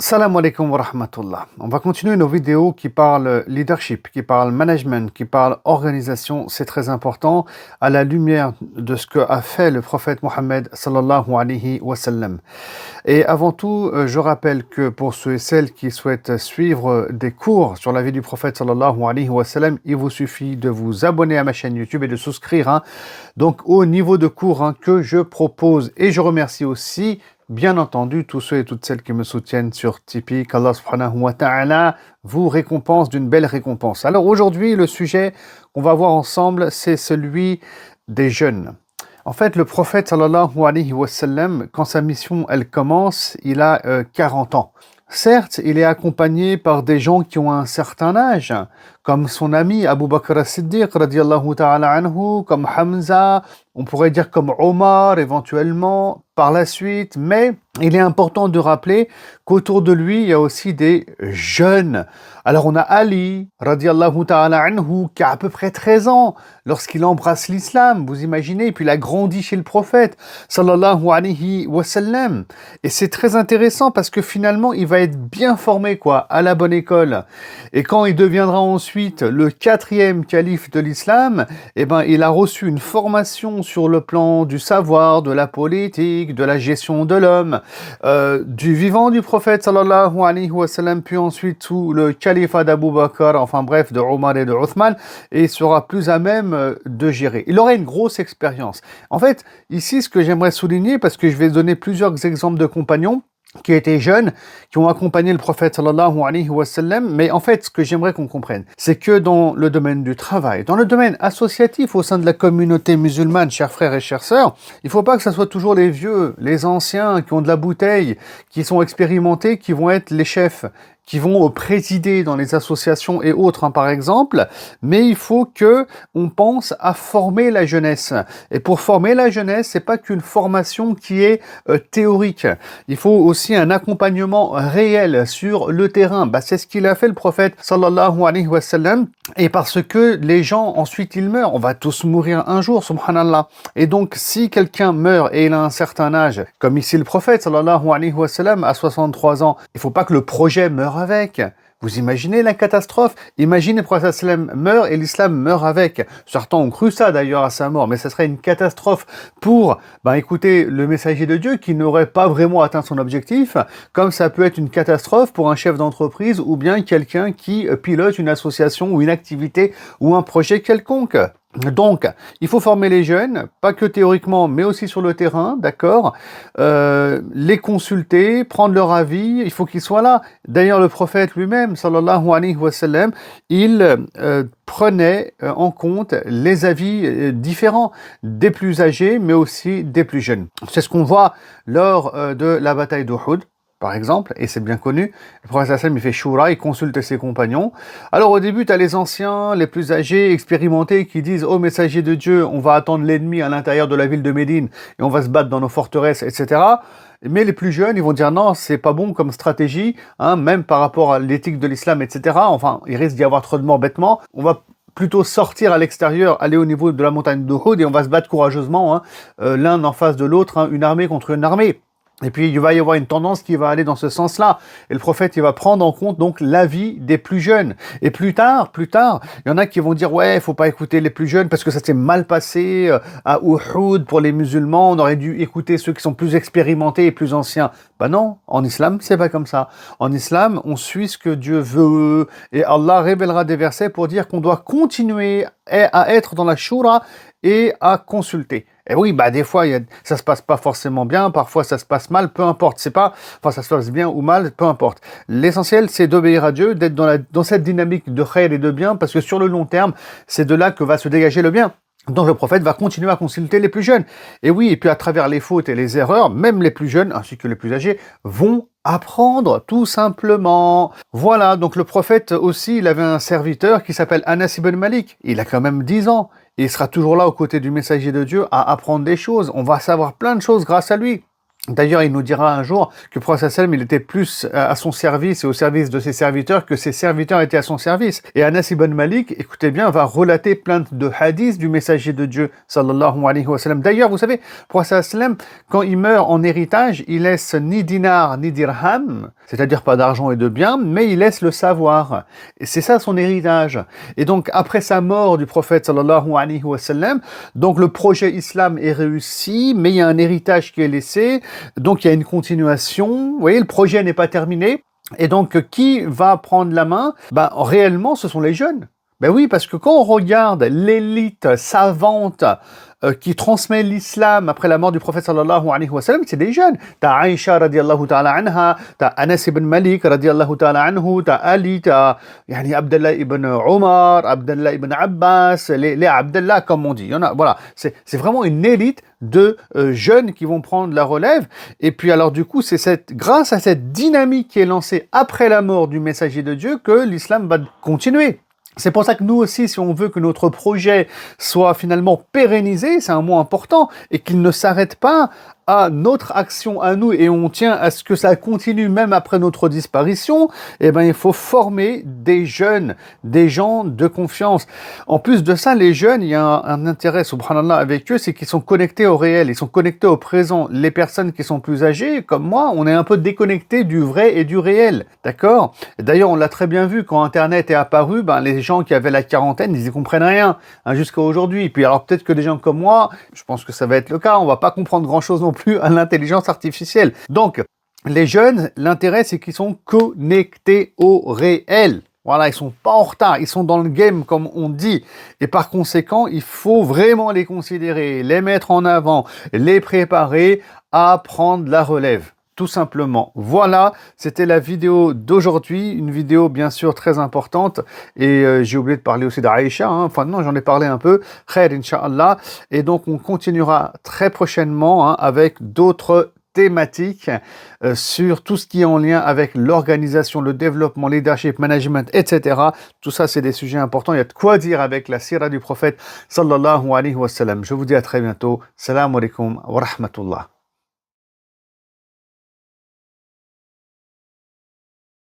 Assalamu alaikum wa rahmatullah. On va continuer nos vidéos qui parlent leadership, qui parlent management, qui parlent organisation. C'est très important à la lumière de ce qu'a fait le prophète Mohammed sallallahu alayhi wa sallam. Et avant tout, je rappelle que pour ceux et celles qui souhaitent suivre des cours sur la vie du prophète sallallahu alayhi wa sallam, il vous suffit de vous abonner à ma chaîne YouTube et de souscrire. Donc au niveau de cours que je propose, et je remercie aussi bien entendu, tous ceux et toutes celles qui me soutiennent sur Tipeee, qu'Allah subhanahu wa ta'ala vous récompense d'une belle récompense. Alors aujourd'hui, le sujet qu'on va voir ensemble, c'est celui des jeunes. En fait, le prophète sallallahu alayhi wa sallam, quand sa mission elle commence, il a 40 ans. Certes, il est accompagné par des gens qui ont un certain âge, comme son ami Abu Bakr as-Siddiq radiyallahu ta'ala anhu, comme Hamza, on pourrait dire comme Omar éventuellement par la suite, mais il est important de rappeler qu'autour de lui, il y a aussi des jeunes. Alors on a Ali radiyallahu ta'ala anhu qui a à peu près 13 ans lorsqu'il embrasse l'islam, vous imaginez, et puis il a grandi chez le prophète sallallahu alayhi wa sallam. Et c'est très intéressant parce que finalement, il va être bien formé à la bonne école. Et quand il deviendra ensuite le 4e calife de l'islam, il a reçu une formation sur le plan du savoir, de la politique, de la gestion de l'homme, du vivant du prophète sallallahu alayhi wa sallam, puis ensuite sous le califat d'Abu Bakr, enfin bref, de Omar et de Othman, et sera plus à même de gérer. Il aura une grosse expérience. En fait, ici, ce que j'aimerais souligner, parce que je vais donner plusieurs exemples de compagnons qui étaient jeunes, qui ont accompagné le prophète sallallahu alayhi wa sallam, mais en fait, ce que j'aimerais qu'on comprenne, c'est que dans le domaine du travail, dans le domaine associatif au sein de la communauté musulmane, chers frères et chères sœurs, il ne faut pas que ce soit toujours les vieux, les anciens, qui ont de la bouteille, qui sont expérimentés, qui vont être les chefs, qui vont présider dans les associations et autres, par exemple, mais il faut que on pense à former la jeunesse. Et pour former la jeunesse, c'est pas qu'une formation qui est théorique. Il faut aussi un accompagnement réel sur le terrain. C'est ce qu'il a fait le prophète sallallahu alayhi wa sallam. Et parce que les gens, ensuite, ils meurent. On va tous mourir un jour, subhanallah. Et donc, si quelqu'un meurt et il a un certain âge, comme ici le prophète sallallahu alayhi wa sallam, à 63 ans, il faut pas que le projet meure avec. Vous imaginez la catastrophe? Imaginez le prophète sallam meurt et l'islam meurt avec. Certains ont cru ça d'ailleurs à sa mort, mais ce serait une catastrophe pour, écoutez, le messager de Dieu qui n'aurait pas vraiment atteint son objectif, comme ça peut être une catastrophe pour un chef d'entreprise ou bien quelqu'un qui pilote une association ou une activité ou un projet quelconque. Donc, il faut former les jeunes, pas que théoriquement, mais aussi sur le terrain, d'accord, les consulter, prendre leur avis, il faut qu'ils soient là. D'ailleurs, le prophète lui-même, sallallahu alayhi wa sallam, il prenait en compte les avis différents des plus âgés, mais aussi des plus jeunes. C'est ce qu'on voit lors de la bataille d'Uhud, par exemple, et c'est bien connu, le prophète sallam il fait shura, il consulte ses compagnons. Alors au début, tu as les anciens, les plus âgés, expérimentés, qui disent « Oh messager de Dieu, on va attendre l'ennemi à l'intérieur de la ville de Médine, et on va se battre dans nos forteresses, etc. » Mais les plus jeunes, ils vont dire « Non, c'est pas bon comme stratégie, même par rapport à l'éthique de l'islam, etc. » Enfin, il risque d'y avoir trop de morts bêtement. On va plutôt sortir à l'extérieur, aller au niveau de la montagne d'Uhud, et on va se battre courageusement, l'un en face de l'autre, une armée contre une armée. Et puis, il va y avoir une tendance qui va aller dans ce sens-là. Et le prophète, il va prendre en compte, donc, l'avis des plus jeunes. Et plus tard, il y en a qui vont dire, ouais, faut pas écouter les plus jeunes parce que ça s'est mal passé à Uhud pour les musulmans. On aurait dû écouter ceux qui sont plus expérimentés et plus anciens. Non, en islam, c'est pas comme ça. En islam, on suit ce que Dieu veut. Et Allah révélera des versets pour dire qu'on doit continuer à être dans la shura et à consulter. Et oui, des fois, ça se passe pas forcément bien, parfois ça se passe mal, peu importe, ça se passe bien ou mal, peu importe. L'essentiel, c'est d'obéir à Dieu, d'être dans cette dynamique de khayr et de bien, parce que sur le long terme, c'est de là que va se dégager le bien. Donc le prophète va continuer à consulter les plus jeunes. Et oui, et puis à travers les fautes et les erreurs, même les plus jeunes, ainsi que les plus âgés, vont apprendre, tout simplement. Voilà, donc le prophète aussi, il avait un serviteur qui s'appelle Anas ibn Malik. Il a quand même 10 ans. Et il sera toujours là aux côtés du messager de Dieu à apprendre des choses. On va savoir plein de choses grâce à lui. D'ailleurs, il nous dira un jour que le prophète sallam, il était plus à son service et au service de ses serviteurs que ses serviteurs étaient à son service. Et Anas ibn Malik, écoutez bien, va relater plein de hadiths du messager de Dieu, sallallahu alayhi wa sallam. D'ailleurs, vous savez, le prophète sallam, quand il meurt en héritage, il laisse ni dinar ni dirham, c'est-à-dire pas d'argent et de biens, mais il laisse le savoir. Et c'est ça son héritage. Et donc, après sa mort du prophète, sallallahu alayhi wa sallam, donc le projet islam est réussi, mais il y a un héritage qui est laissé. Donc il y a une continuation, vous voyez, le projet n'est pas terminé. Et donc qui va prendre la main? Réellement, ce sont les jeunes. Ben oui, parce que quand on regarde l'élite savante qui transmet l'islam après la mort du prophète sallallahu alayhi wa sallam, c'est des jeunes. T'as Aïcha radiallahu ta'ala anha, t'as Anas ibn Malik radiallahu ta'ala anhu, t'as Ali, t'as Abdallah ibn Omar, Abdallah ibn Abbas, les Abdallah comme on dit. Il y en a, voilà, c'est vraiment une élite de jeunes qui vont prendre la relève. Et puis alors du coup, c'est grâce à cette dynamique qui est lancée après la mort du messager de Dieu que l'islam va continuer. C'est pour ça que nous aussi, si on veut que notre projet soit finalement pérennisé, c'est un mot important, et qu'il ne s'arrête pas à notre action à nous, et on tient à ce que ça continue même après notre disparition, eh ben, il faut former des jeunes, des gens de confiance. En plus de ça, les jeunes, il y a un intérêt, subhanallah, avec eux, c'est qu'ils sont connectés au réel, ils sont connectés au présent. Les personnes qui sont plus âgées, comme moi, on est un peu déconnectés du vrai et du réel, d'accord? D'ailleurs, on l'a très bien vu, quand Internet est apparu, les gens qui avaient la quarantaine, ils y comprennent rien, jusqu'à aujourd'hui. Puis alors, peut-être que des gens comme moi, je pense que ça va être le cas, on va pas comprendre grand-chose non plus à l'intelligence artificielle. Donc, les jeunes, l'intérêt, c'est qu'ils sont connectés au réel. Voilà, ils sont pas en retard, ils sont dans le game, comme on dit. Et par conséquent, il faut vraiment les considérer, les mettre en avant, les préparer à prendre la relève. Tout simplement. Voilà, c'était la vidéo d'aujourd'hui, une vidéo bien sûr très importante, et j'ai oublié de parler aussi d'Aïcha, enfin non, j'en ai parlé un peu, khair incha'Allah, et donc on continuera très prochainement avec d'autres thématiques sur tout ce qui est en lien avec l'organisation, le développement, leadership, management, etc. Tout ça, c'est des sujets importants, il y a de quoi dire avec la sira du prophète sallallahu alayhi wa sallam. Je vous dis à très bientôt, salam alaikum wa rahmatullah.